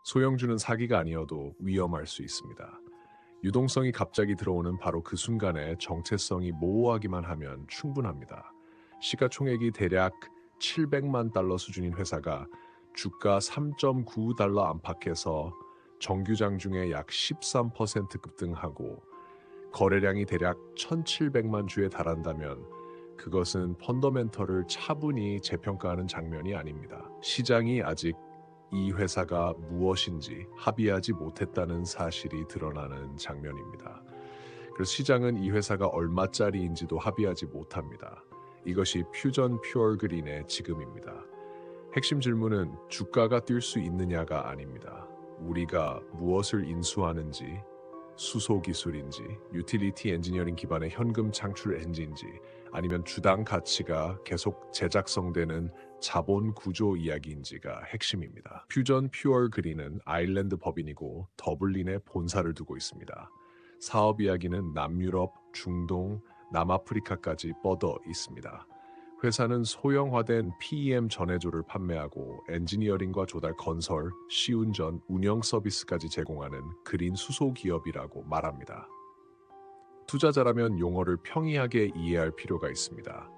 소형주는 사기가 아니어도 위험할 수 있습니다. 유동성이 갑자기 들어오는 바로 그 순간에 정체성이 모호하기만 하면 충분합니다. 시가총액이 대략 700만 달러 수준인 회사가 주가 3.9달러 안팎에서 정규장 중에 약 13% 급등하고 거래량이 대략 1,700만 주에 달한다면 그것은 펀더멘털을 차분히 재평가하는 장면이 아닙니다. 시장이 아직 이 회사가 무엇인지 합의하지 못했다는 사실이 드러나는 장면입니다. 그래서 시장은 이 회사가 얼마짜리인지도 합의하지 못합니다. 이것이 퓨전 퓨어 그린의 지금입니다. 핵심 질문은 주가가 뛸 수 있느냐가 아닙니다. 우리가 무엇을 인수하는지, 수소 기술인지, 유틸리티 엔지니어링 기반의 현금 창출 엔진인지, 아니면 주당 가치가 계속 재작성되는 자본 구조 이야기인지가 핵심입니다. 퓨전 퓨어 그린은 아일랜드 법인이고 더블린에 본사를 두고 있습니다. 사업 이야기는 남유럽, 중동, 남아프리카까지 뻗어 있습니다. 회사는 소형화된 PEM 전해조를 판매하고 엔지니어링과 조달 건설, 시운전, 운영 서비스까지 제공하는 그린 수소 기업이라고 말합니다. 투자자라면 용어를 평이하게 이해할 필요가 있습니다.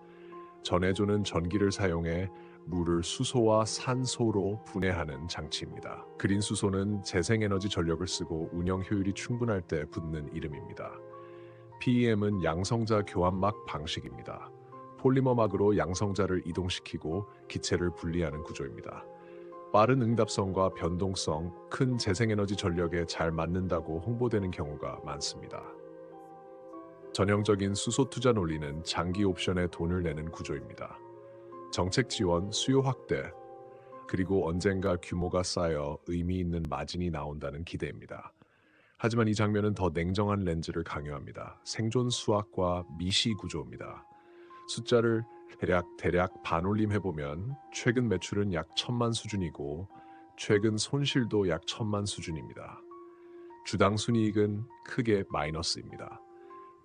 전해조는 전기를 사용해 물을 수소와 산소로 분해하는 장치입니다. 그린 수소는 재생에너지 전력을 쓰고 운영 효율이 충분할 때 붙는 이름입니다. PEM은 양성자 교환막 방식입니다. 폴리머막으로 양성자를 이동시키고 기체를 분리하는 구조입니다. 빠른 응답성과 변동성, 큰 재생에너지 전력에 잘 맞는다고 홍보되는 경우가 많습니다. 전형적인 수소 투자 논리는 장기 옵션에 돈을 내는 구조입니다. 정책 지원, 수요 확대, 그리고 언젠가 규모가 쌓여 의미 있는 마진이 나온다는 기대입니다. 하지만 이 장면은 더 냉정한 렌즈를 강요합니다. 생존 수학과 미시 구조입니다. 숫자를 대략 반올림해보면 최근 매출은 약 1,000만 수준이고 최근 손실도 약 1,000만 수준입니다. 주당 순이익은 크게 마이너스입니다.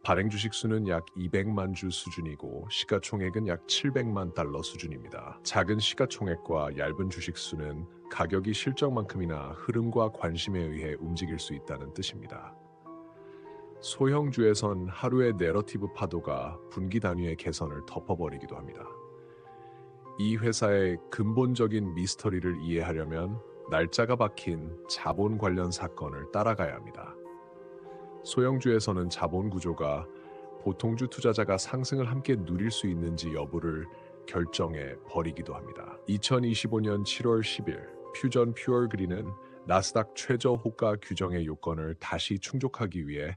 발행 주식 수는 약 200만 주 수준이고 시가총액은 약 700만 달러 수준입니다. 작은 시가총액과 얇은 주식 수는 가격이 실적만큼이나 흐름과 관심에 의해 움직일 수 있다는 뜻입니다. 소형주에선 하루의 내러티브 파도가 분기 단위의 개선을 덮어버리기도 합니다. 이 회사의 근본적인 미스터리를 이해하려면 날짜가 박힌 자본 관련 사건을 따라가야 합니다. 소형주에서는 자본 구조가 보통주 투자자가 상승을 함께 누릴 수 있는지 여부를 결정해 버리기도 합니다. 2025년 7월 10일 퓨전 퓨어 그린은 나스닥 최저 호가 규정의 요건을 다시 충족하기 위해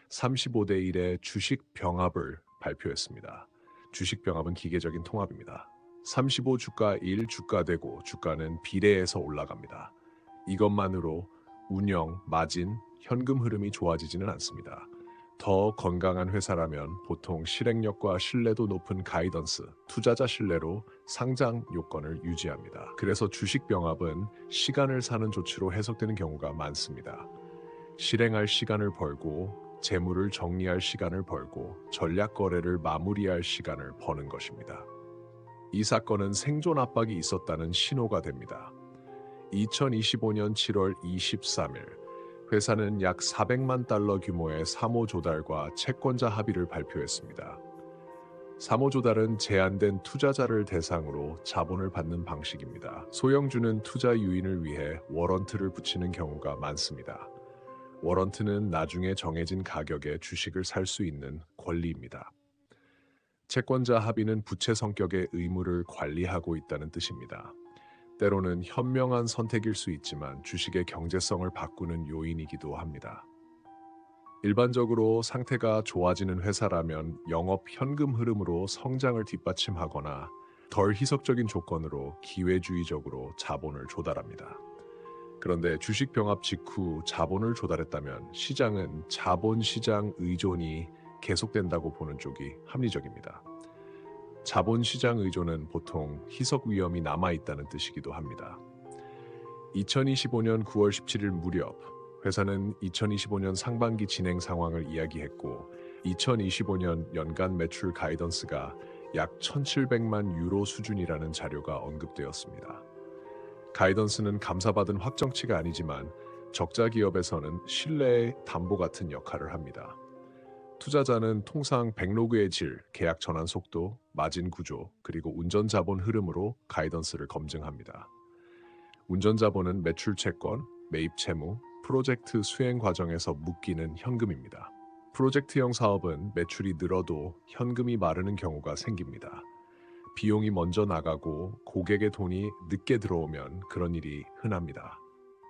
35대 1의 주식 병합을 발표했습니다. 주식 병합은 기계적인 통합입니다. 35 주가 1 주가 되고 주가는 비례해서 올라갑니다. 이것만으로 운영, 마진, 현금 흐름이 좋아지지는 않습니다. 더 건강한 회사라면 보통 실행력과 신뢰도 높은 가이던스, 투자자 신뢰로 상장 요건을 유지합니다. 그래서 주식 병합은 시간을 사는 조치로 해석되는 경우가 많습니다. 실행할 시간을 벌고 재물을 정리할 시간을 벌고 전략 거래를 마무리할 시간을 버는 것입니다. 이 사건은 생존 압박이 있었다는 신호가 됩니다. 2025년 7월 23일 회사는 약 400만 달러 규모의 사모 조달과 채권자 합의를 발표했습니다. 사모 조달은 제한된 투자자를 대상으로 자본을 받는 방식입니다. 소형주는 투자 유인을 위해 워런트를 붙이는 경우가 많습니다. 워런트는 나중에 정해진 가격에 주식을 살 수 있는 권리입니다. 채권자 합의는 부채 성격의 의무를 관리하고 있다는 뜻입니다. 때로는 현명한 선택일 수 있지만 주식의 경제성을 바꾸는 요인이기도 합니다. 일반적으로 상태가 좋아지는 회사라면 영업 현금 흐름으로 성장을 뒷받침하거나 덜 희석적인 조건으로 기회주의적으로 자본을 조달합니다. 그런데 주식 병합 직후 자본을 조달했다면 시장은 자본시장 의존이 계속된다고 보는 쪽이 합리적입니다. 자본시장 의존은 보통 희석 위험이 남아있다는 뜻이기도 합니다. 2025년 9월 17일 무렵 회사는 2025년 상반기 진행 상황을 이야기했고 2025년 연간 매출 가이던스가 약 1,700만 유로 수준이라는 자료가 언급되었습니다. 가이던스는 감사받은 확정치가 아니지만 적자 기업에서는 신뢰의 담보 같은 역할을 합니다. 투자자는 통상 백로그의 질, 계약 전환 속도, 마진 구조, 그리고 운전 자본 흐름으로 가이던스를 검증합니다. 운전 자본은 매출 채권, 매입 채무, 프로젝트 수행 과정에서 묶이는 현금입니다. 프로젝트형 사업은 매출이 늘어도 현금이 마르는 경우가 생깁니다. 비용이 먼저 나가고 고객의 돈이 늦게 들어오면 그런 일이 흔합니다.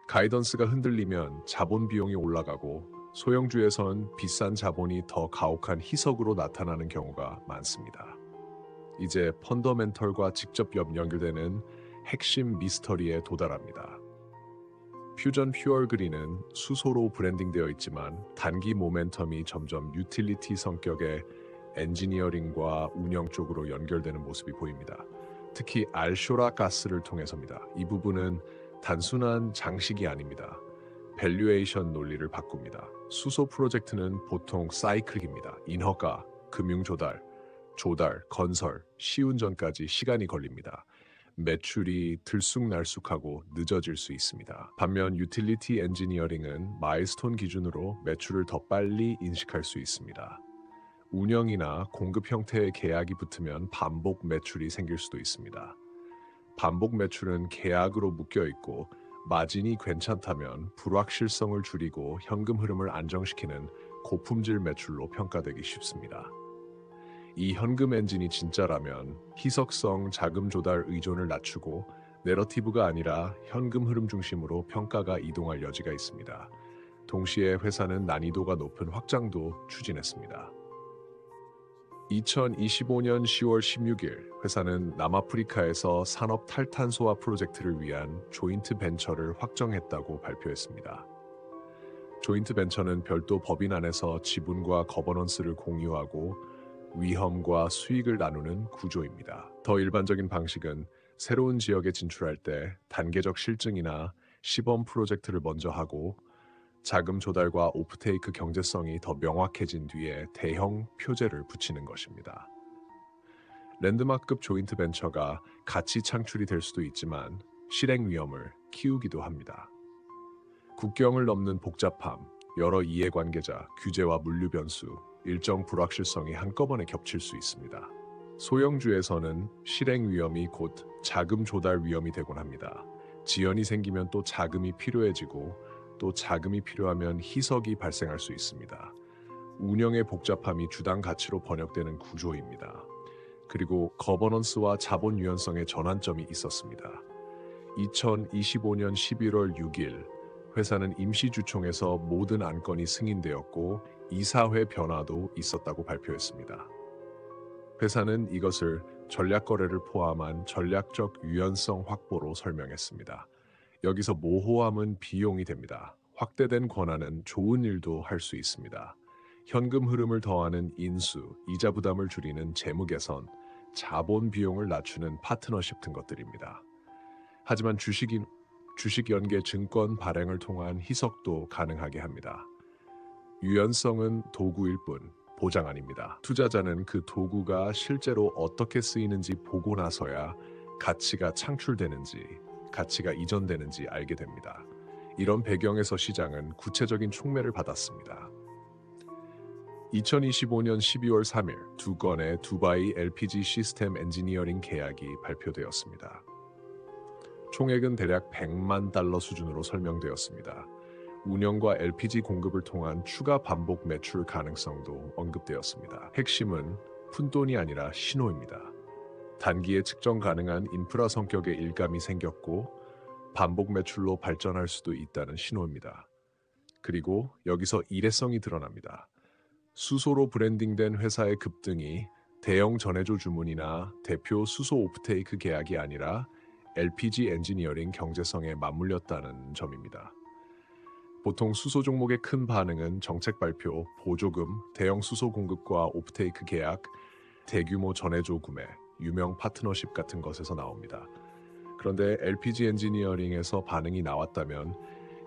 가이던스가 흔들리면 자본 비용이 올라가고 소형주에선 비싼 자본이 더 가혹한 희석으로 나타나는 경우가 많습니다. 이제 펀더멘털과 직접 연결되는 핵심 미스터리에 도달합니다. 퓨전 퓨얼 그린은 수소로 브랜딩되어 있지만 단기 모멘텀이 점점 유틸리티 성격의 엔지니어링과 운영 쪽으로 연결되는 모습이 보입니다. 특히 알쇼라 가스를 통해서입니다. 이 부분은 단순한 장식이 아닙니다. 밸류에이션 논리를 바꿉니다. 수소 프로젝트는 보통 사이클입니다. 인허가, 금융 조달, 건설, 시운전까지 시간이 걸립니다. 매출이 들쑥날쑥하고 늦어질 수 있습니다. 반면 유틸리티 엔지니어링은 마일스톤 기준으로 매출을 더 빨리 인식할 수 있습니다. 운영이나 공급 형태의 계약이 붙으면 반복 매출이 생길 수도 있습니다. 반복 매출은 계약으로 묶여 있고 마진이 괜찮다면 불확실성을 줄이고 현금 흐름을 안정시키는 고품질 매출로 평가되기 쉽습니다. 이 현금 엔진이 진짜라면 희석성 자금 조달 의존을 낮추고 내러티브가 아니라 현금 흐름 중심으로 평가가 이동할 여지가 있습니다. 동시에 회사는 난이도가 높은 확장도 추진했습니다. 2025년 10월 16일 회사는 남아프리카에서 산업 탈탄소화 프로젝트를 위한 조인트 벤처를 확정했다고 발표했습니다. 조인트 벤처는 별도 법인 안에서 지분과 거버넌스를 공유하고 위험과 수익을 나누는 구조입니다. 더 일반적인 방식은 새로운 지역에 진출할 때 단계적 실증이나 시범 프로젝트를 먼저 하고 자금 조달과 오프테이크 경제성이 더 명확해진 뒤에 대형 표제를 붙이는 것입니다. 랜드마크급 조인트 벤처가 가치 창출이 될 수도 있지만 실행 위험을 키우기도 합니다. 국경을 넘는 복잡함, 여러 이해관계자, 규제와 물류 변수, 일정 불확실성이 한꺼번에 겹칠 수 있습니다. 소형주에서는 실행 위험이 곧 자금 조달 위험이 되곤 합니다. 지연이 생기면 또 자금이 필요해지고 또 자금이 필요하면 희석이 발생할 수 있습니다. 운영의 복잡함이 주당 가치로 번역되는 구조입니다. 그리고 거버넌스와 자본 유연성의 전환점이 있었습니다. 2025년 11월 6일 회사는 임시주총에서 모든 안건이 승인되었고 이사회 변화도 있었다고 발표했습니다. 회사는 이것을 전략 거래를 포함한 전략적 유연성 확보로 설명했습니다. 여기서 모호함은 비용이 됩니다. 확대된 권한은 좋은 일도 할 수 있습니다. 현금 흐름을 더하는 인수, 이자 부담을 줄이는 재무 개선, 자본 비용을 낮추는 파트너십 등 것들입니다. 하지만 주식 연계 증권 발행을 통한 희석도 가능하게 합니다. 유연성은 도구일 뿐 보장 아닙니다. 투자자는 그 도구가 실제로 어떻게 쓰이는지 보고 나서야 가치가 창출되는지, 가치가 이전되는지 알게 됩니다. 이런 배경에서 시장은 구체적인 촉매를 받았습니다. 2025년 12월 3일 두 건의 두바이 LPG 시스템 엔지니어링 계약이 발표되었습니다. 총액은 대략 100만 달러 수준으로 설명되었습니다. 운영과 LPG 공급을 통한 추가 반복 매출 가능성도 언급되었습니다. 핵심은 푼돈이 아니라 신호입니다. 단기에 측정 가능한 인프라 성격의 일감이 생겼고 반복 매출로 발전할 수도 있다는 신호입니다. 그리고 여기서 일회성이 드러납니다. 수소로 브랜딩된 회사의 급등이 대형 전해조 주문이나 대표 수소 오프테이크 계약이 아니라 LPG 엔지니어링 경제성에 맞물렸다는 점입니다. 보통 수소 종목의 큰 반응은 정책 발표, 보조금, 대형 수소 공급과 오프테이크 계약, 대규모 전해조 구매, 유명 파트너십 같은 것에서 나옵니다. 그런데 LPG 엔지니어링에서 반응이 나왔다면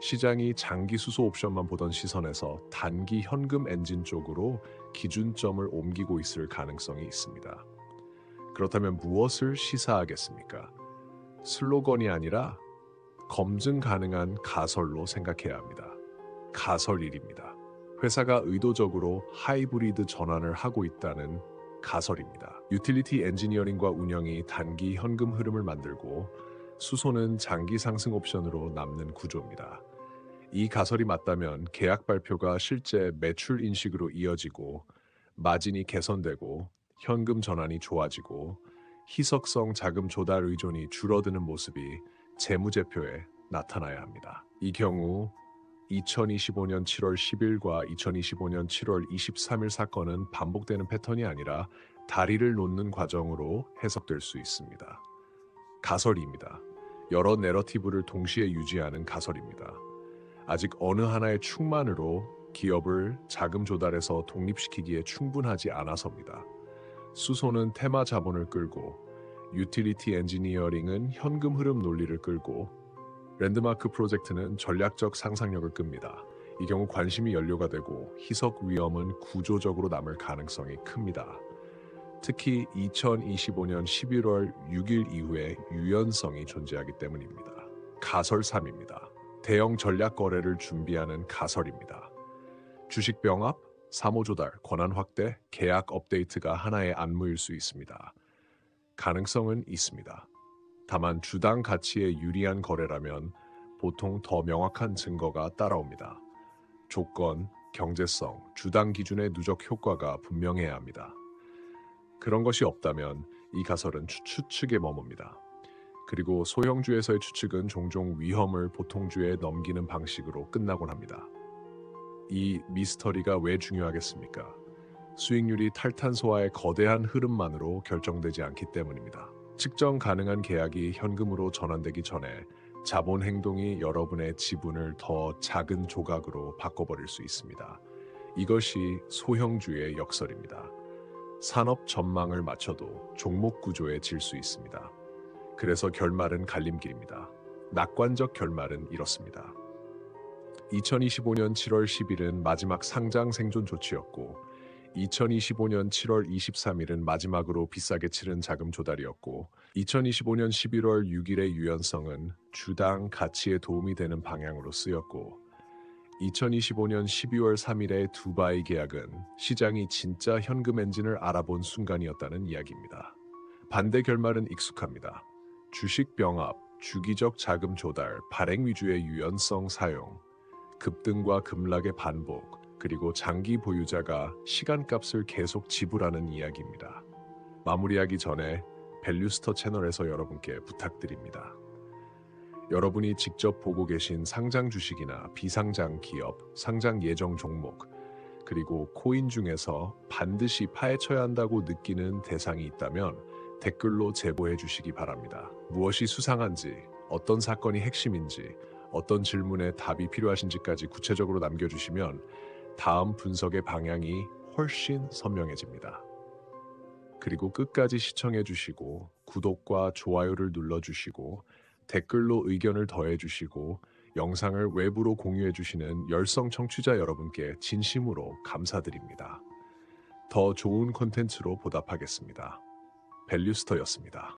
시장이 장기 수소 옵션만 보던 시선에서 단기 현금 엔진 쪽으로 기준점을 옮기고 있을 가능성이 있습니다. 그렇다면 무엇을 시사하겠습니까? 슬로건이 아니라 검증 가능한 가설로 생각해야 합니다. 가설일입니다. 회사가 의도적으로 하이브리드 전환을 하고 있다는 가설입니다. 유틸리티 엔지니어링과 운영이 단기 현금 흐름을 만들고 수소는 장기 상승 옵션으로 남는 구조입니다. 이 가설이 맞다면 계약 발표가 실제 매출 인식으로 이어지고 마진이 개선되고 현금 전환이 좋아지고 희석성 자금 조달 의존이 줄어드는 모습이 재무제표에 나타나야 합니다. 이 경우 2025년 7월 10일과 2025년 7월 23일 사건은 반복되는 패턴이 아니라 다리를 놓는 과정으로 해석될 수 있습니다. 가설입니다. 여러 내러티브를 동시에 유지하는 가설입니다. 아직 어느 하나의 축만으로 기업을 자금 조달에서 독립시키기에 충분하지 않아서입니다. 수소는 테마 자본을 끌고 유틸리티 엔지니어링은 현금 흐름 논리를 끌고 랜드마크 프로젝트는 전략적 상상력을 끕니다. 이 경우 관심이 연료가 되고 희석 위험은 구조적으로 남을 가능성이 큽니다. 특히 2025년 11월 6일 이후에 유연성이 존재하기 때문입니다. 가설 3입니다. 대형 전략 거래를 준비하는 가설입니다. 주식 병합, 사모 조달, 권한 확대, 계약 업데이트가 하나의 안무일 수 있습니다. 가능성은 있습니다. 다만 주당 가치에 유리한 거래라면 보통 더 명확한 증거가 따라옵니다. 조건, 경제성, 주당 기준의 누적 효과가 분명해야 합니다. 그런 것이 없다면 이 가설은 추측에 머뭅니다. 그리고 소형주에서의 추측은 종종 위험을 보통주에 넘기는 방식으로 끝나곤 합니다. 이 미스터리가 왜 중요하겠습니까? 수익률이 탈탄소화의 거대한 흐름만으로 결정되지 않기 때문입니다. 측정 가능한 계약이 현금으로 전환되기 전에 자본 행동이 여러분의 지분을 더 작은 조각으로 바꿔버릴 수 있습니다. 이것이 소형주의 역설입니다. 산업 전망을 맞춰도 종목 구조에 질 수 있습니다. 그래서 결말은 갈림길입니다. 낙관적 결말은 이렇습니다. 2025년 7월 10일은 마지막 상장 생존 조치였고 2025년 7월 23일은 마지막으로 비싸게 치른 자금 조달이었고 2025년 11월 6일의 유연성은 주당 가치에 도움이 되는 방향으로 쓰였고 2025년 12월 3일의 두바이 계약은 시장이 진짜 현금 엔진을 알아본 순간이었다는 이야기입니다. 반대 결말은 익숙합니다. 주식 병합, 주기적 자금 조달, 발행 위주의 유연성 사용, 급등과 급락의 반복, 그리고 장기 보유자가 시간값을 계속 지불하는 이야기입니다. 마무리하기 전에 밸류스터 채널에서 여러분께 부탁드립니다. 여러분이 직접 보고 계신 상장 주식이나 비상장 기업, 상장 예정 종목, 그리고 코인 중에서 반드시 파헤쳐야 한다고 느끼는 대상이 있다면 댓글로 제보해 주시기 바랍니다. 무엇이 수상한지, 어떤 사건이 핵심인지, 어떤 질문에 답이 필요하신지까지 구체적으로 남겨주시면 다음 분석의 방향이 훨씬 선명해집니다. 그리고 끝까지 시청해 주시고 구독과 좋아요를 눌러주시고 댓글로 의견을 더해 주시고 영상을 외부로 공유해 주시는 열성 청취자 여러분께 진심으로 감사드립니다. 더 좋은 콘텐츠로 보답하겠습니다. 밸류스터였습니다.